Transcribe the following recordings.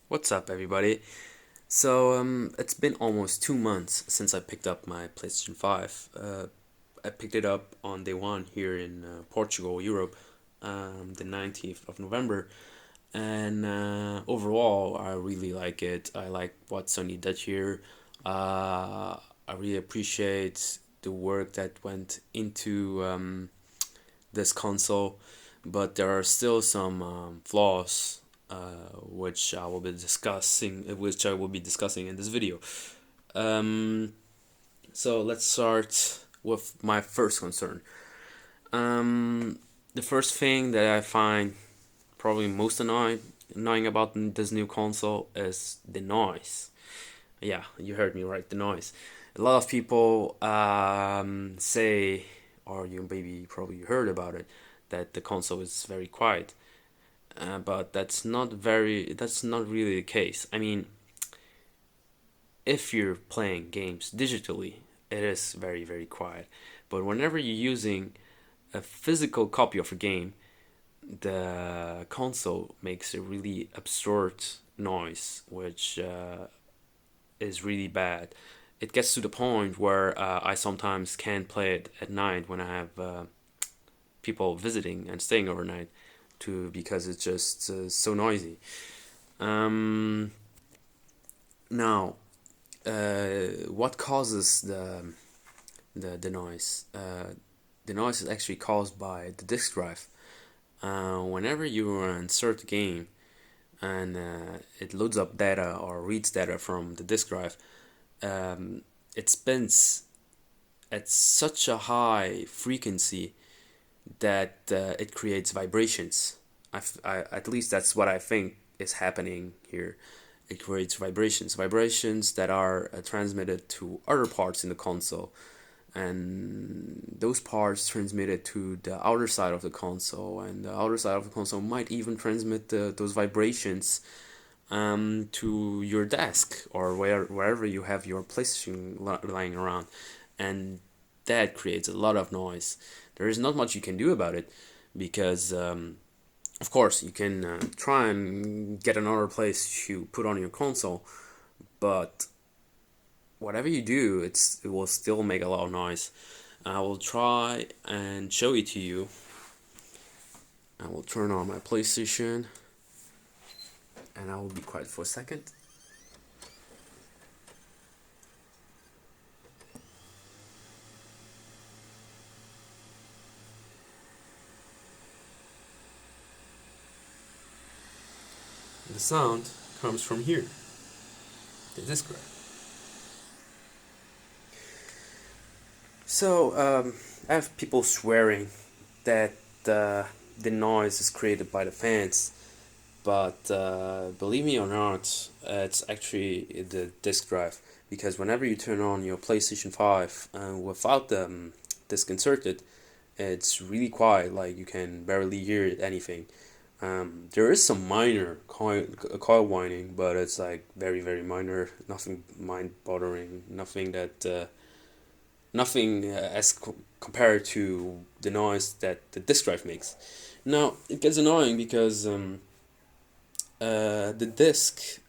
What's up, everybody? It's been almost 2 months since I picked up my PlayStation 5. I picked it up on day one here in Portugal, Europe, the 19th of November. And overall, I really like it. I like what Sony did here. I really appreciate the work that went into this console, but there are still some flaws which I will be discussing in this video. Um, so let's start with my first concern. Um, the first thing that I find probably most annoying about this new console is the noise. Yeah, you heard me right, the noise. A lot of people say, or you maybe probably heard about it, that the console is very quiet. But that's not really the case. I mean, if you're playing games digitally, it is very, very quiet. But whenever you're using a physical copy of a game, the console makes a really absurd noise, which is really bad. It gets to the point where I sometimes can't play it at night when I have people visiting and staying overnight, because it's just so noisy. Um, Now, what causes the noise? The noise is actually caused by the disk drive. Whenever you insert the game and it loads up data or reads data from the disk drive, it spins at such a high frequency that it creates vibrations. At least that's what I think is happening here. It creates vibrations that are transmitted to other parts in the console, and those parts transmitted to the outer side of the console, and the outer side of the console might even transmit those vibrations to your desk or wherever you have your PlayStation lying around, and that creates a lot of noise. There is not much you can do about it because, of course, you can try and get another place to put on your console, but whatever you do, it will still make a lot of noise. I will try and show it to you. I will turn on my PlayStation, and I will be quiet for a second. The sound comes from here, the disk drive. I have people swearing that the noise is created by the fans, but believe me or not, it's actually the disk drive. Because whenever you turn on your PlayStation 5 without the disc inserted, it's really quiet, like you can barely hear anything. There is some minor coil whining, but it's like very, very minor, nothing mind bothering, nothing as compared to the noise that the disk drive makes. Now it gets annoying because the disk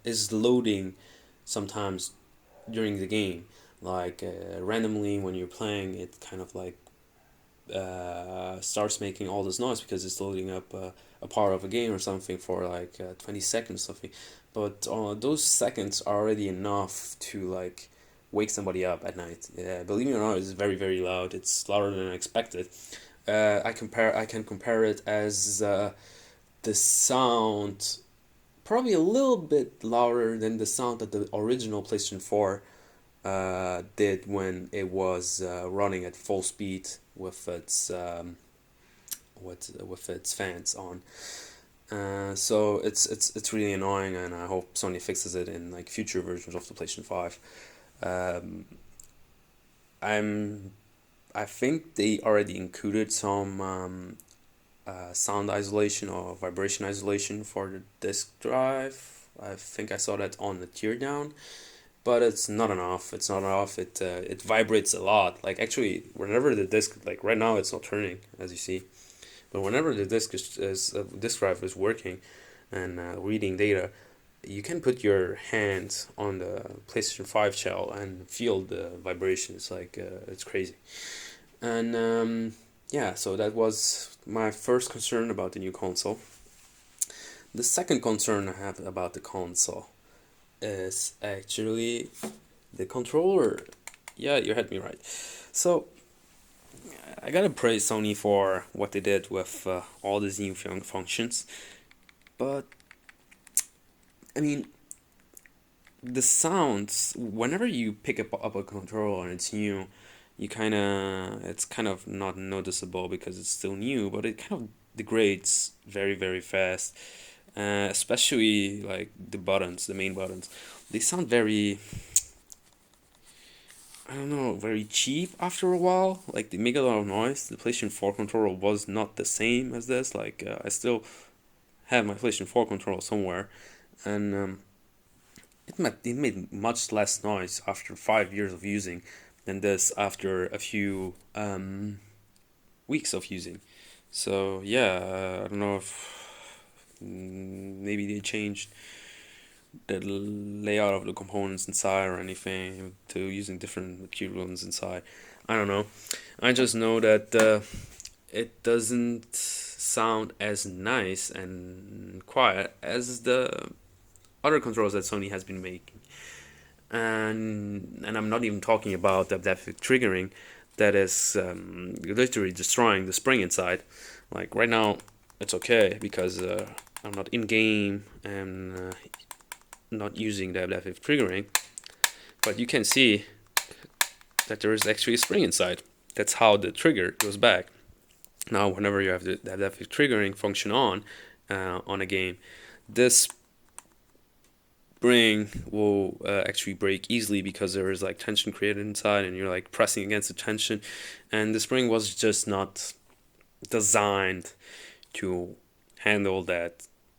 is loading sometimes during the game, like randomly when you're playing, it kind of like starts making all this noise because it's loading up a part of a game or something for like 20 seconds or something. But those seconds are already enough to like wake somebody up at night. Believe me or not, it's very, very loud. It's louder than I expected. I can compare it as the sound, probably a little bit louder than the sound that the original PlayStation 4 did when it was running at full speed with its fans on. So it's really annoying, and I hope Sony fixes it in like future versions of the PlayStation 5. Um, I'm I think they already included some sound isolation or vibration isolation for the disk drive. I think I saw that on the teardown, but it's not enough. It's not enough. It vibrates a lot. Like actually, whenever the disk, like right now, it's not turning as you see, but whenever the disk is disk drive is working and reading data, you can put your hand on the PlayStation 5 shell and feel the vibration. It's like it's crazy. And yeah, so that was my first concern about the new console. The second concern I have about the console is actually the controller. Yeah, you had me right. So I gotta praise Sony for what they did with all these new functions, but I mean, the sounds whenever you pick up a controller and it's new, it's kind of not noticeable because it's still new, but it kind of degrades very very fast. Especially like the buttons, the main buttons, they sound very, I don't know, very cheap after a while. Like they make a lot of noise. The PlayStation 4 controller was not the same as this. Like I still have my PlayStation 4 controller somewhere, and it made much less noise after 5 years of using than this after a few weeks of using. So yeah, I don't know if maybe they changed the layout of the components inside or anything to using different materials inside. I don't know. I just know that it doesn't sound as nice and quiet as the other controllers that Sony has been making. And I'm not even talking about the adaptive triggering that is literally destroying the spring inside. Like right now, it's okay because I'm not in game and not using the adaptive triggering, but you can see that there is actually a spring inside. That's how the trigger goes back. Now, whenever you have the adaptive triggering function on a game, this spring will actually break easily because there is like tension created inside, and you're like pressing against the tension, and the spring was just not designed to handle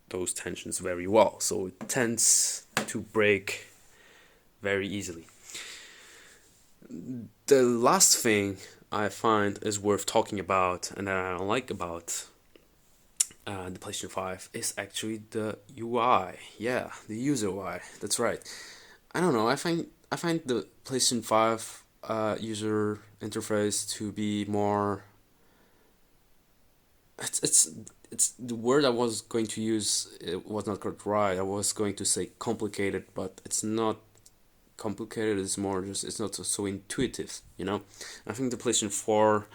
those tensions very well, so it tends to break very easily. The last thing I find is worth talking about and that I don't like about the PlayStation 5 is actually the UI. Yeah, the user UI. That's right. I don't know. I find the PlayStation 5 user interface to be more. It's the word I was going to use. It was not quite right. I was going to say complicated, but it's not complicated. It's more just it's not so intuitive. I think the PlayStation 4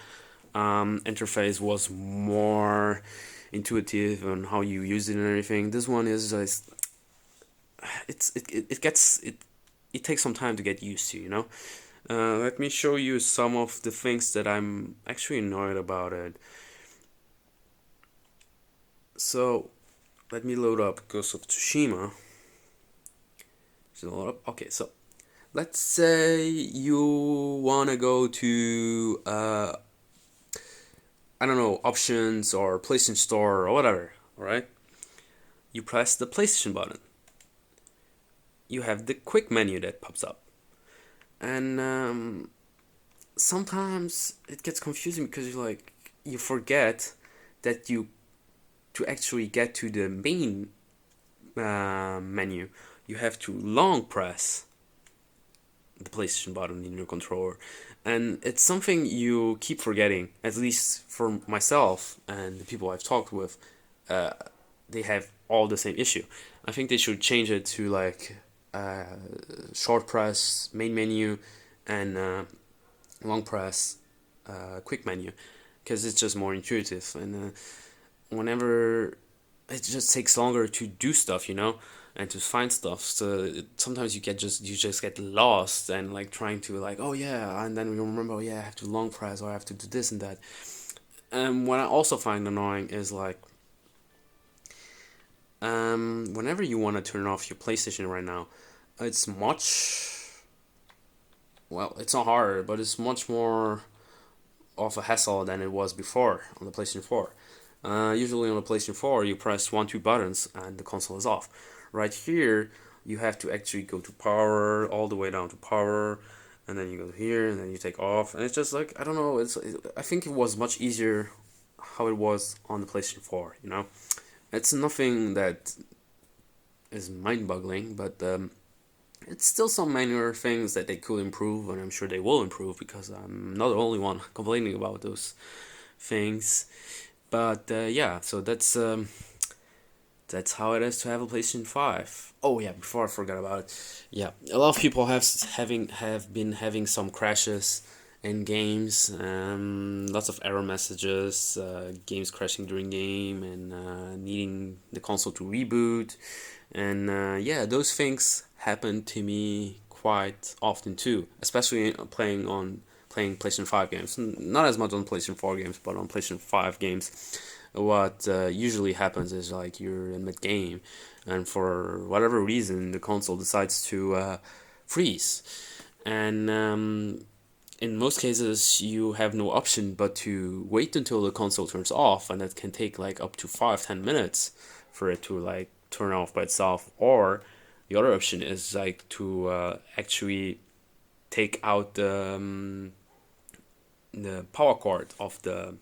interface was more intuitive on how you use it and everything. This one is just it takes some time to get used to. Let me show you some of the things that I'm actually annoyed about it. So let me load up Ghost of Tsushima. Load up. Okay, so let's say you wanna go to I don't know, options or PlayStation Store or whatever. All right, you press the PlayStation button. You have the quick menu that pops up, and sometimes it gets confusing because you forget that you to actually get to the main menu, you have to long press the PlayStation button in your controller, and it's something you keep forgetting. At least for myself and the people I've talked with, they have all the same issue. I think they should change it to like short press main menu and long press quick menu, because it's just more intuitive, and whenever it just takes longer to do stuff, and to find stuff. So sometimes you just get lost and like trying to like, oh yeah, and then you remember, oh yeah, I have to long press or I have to do this and that. And what I also find annoying is like whenever you want to turn off your PlayStation right now, it's it's not harder, but it's much more of a hassle than it was before on the PlayStation 4. Usually on the PlayStation 4, you press one, two buttons and the console is off. Right here, you have to actually go to power, all the way down to power, and then you go here, and then you take off, and it's just like, I don't know, I think it was much easier how it was on the PlayStation 4. It's nothing that is mind-boggling, but it's still some minor things that they could improve, and I'm sure they will improve because I'm not the only one complaining about those things. But yeah, so that's how it is to have a PlayStation 5. Oh yeah, before I forgot about it. Yeah, a lot of people have been having some crashes in games, lots of error messages, games crashing during game, and needing the console to reboot. And yeah, those things happen to me quite often too, especially playing PlayStation 5 games. Not as much on PlayStation 4 games, but on PlayStation 5 games. What usually happens is like you're in mid game, and for whatever reason, the console decides to freeze. And in most cases, you have no option but to wait until the console turns off, and that can take like up to 5-10 minutes for it to like turn off by itself. Or the other option is like to actually take out the power cord of the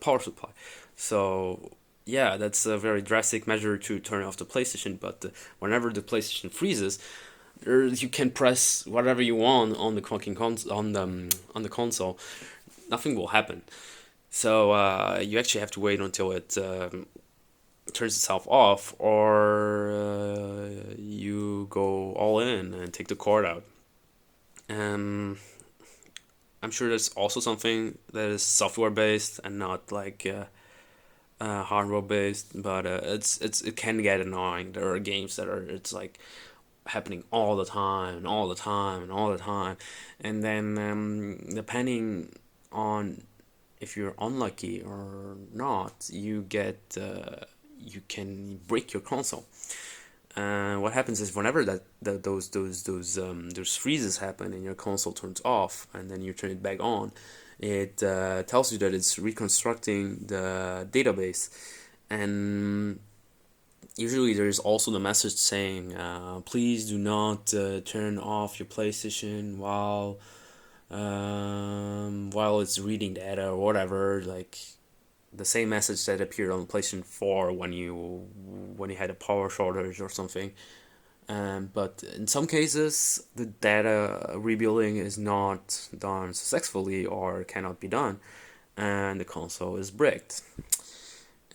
power supply. So yeah, that's a very drastic measure to turn off the PlayStation. But whenever the PlayStation freezes, you can press whatever you want on the on the console. Nothing will happen. So you actually have to wait until it turns itself off, or you go all in and take the cord out. Um, I'm sure there's also something that is software based and not like hardware based, but it can get annoying. There are games that are it's like happening all the time and all the time and all the time, and then depending on if you're unlucky or not, you can break your console. What happens is whenever those freezes happen and your console turns off and then you turn it back on, it tells you that it's reconstructing the database, and usually there is also the message saying, please do not turn off your PlayStation while it's reading data or whatever, like the same message that appeared on PlayStation 4 when you had a power shortage or something. But in some cases, the data rebuilding is not done successfully or cannot be done, and the console is bricked.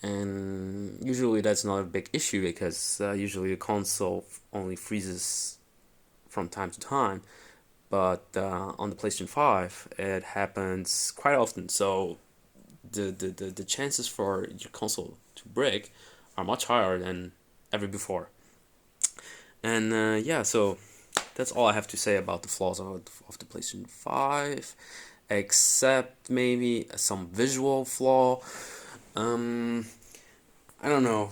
And usually that's not a big issue because usually the console only freezes from time to time. But on the PlayStation 5, it happens quite often. So the chances for your console to break are much higher than ever before. And yeah, so that's all I have to say about the flaws of the PlayStation 5, except maybe some visual flaw. Um, I don't know.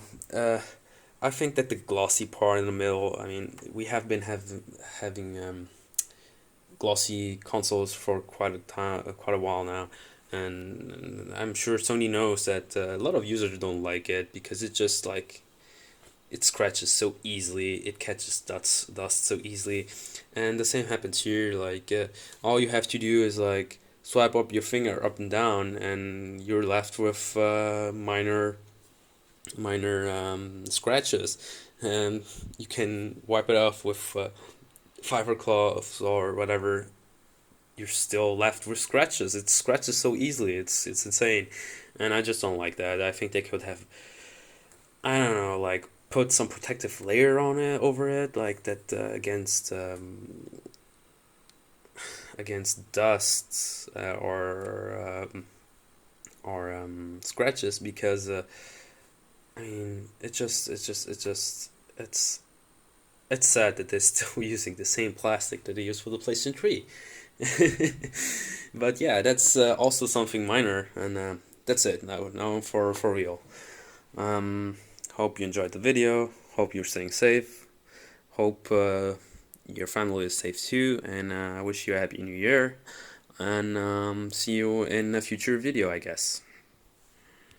I think that the glossy part in the middle. I mean, we have been having glossy consoles for quite a while now, and I'm sure Sony knows that a lot of users don't like it because it just like it scratches so easily, it catches dust so easily, and the same happens here. Like all you have to do is like swipe up your finger up and down, and you're left with minor scratches, and you can wipe it off with fiber cloths or whatever. You're still left with scratches. It scratches so easily. It's insane, and I just don't like that. I think they could have, I don't know, like put some protective layer on it over it, like that against dust or scratches, because I mean it's sad that they're still using the same plastic that they used for the PlayStation 3. But yeah, that's also something minor, and that's it now for real. Um, Hope you enjoyed the video. Hope you're staying safe. Hope your family is safe too, and I wish you a happy new year. And see you in a future video, I guess.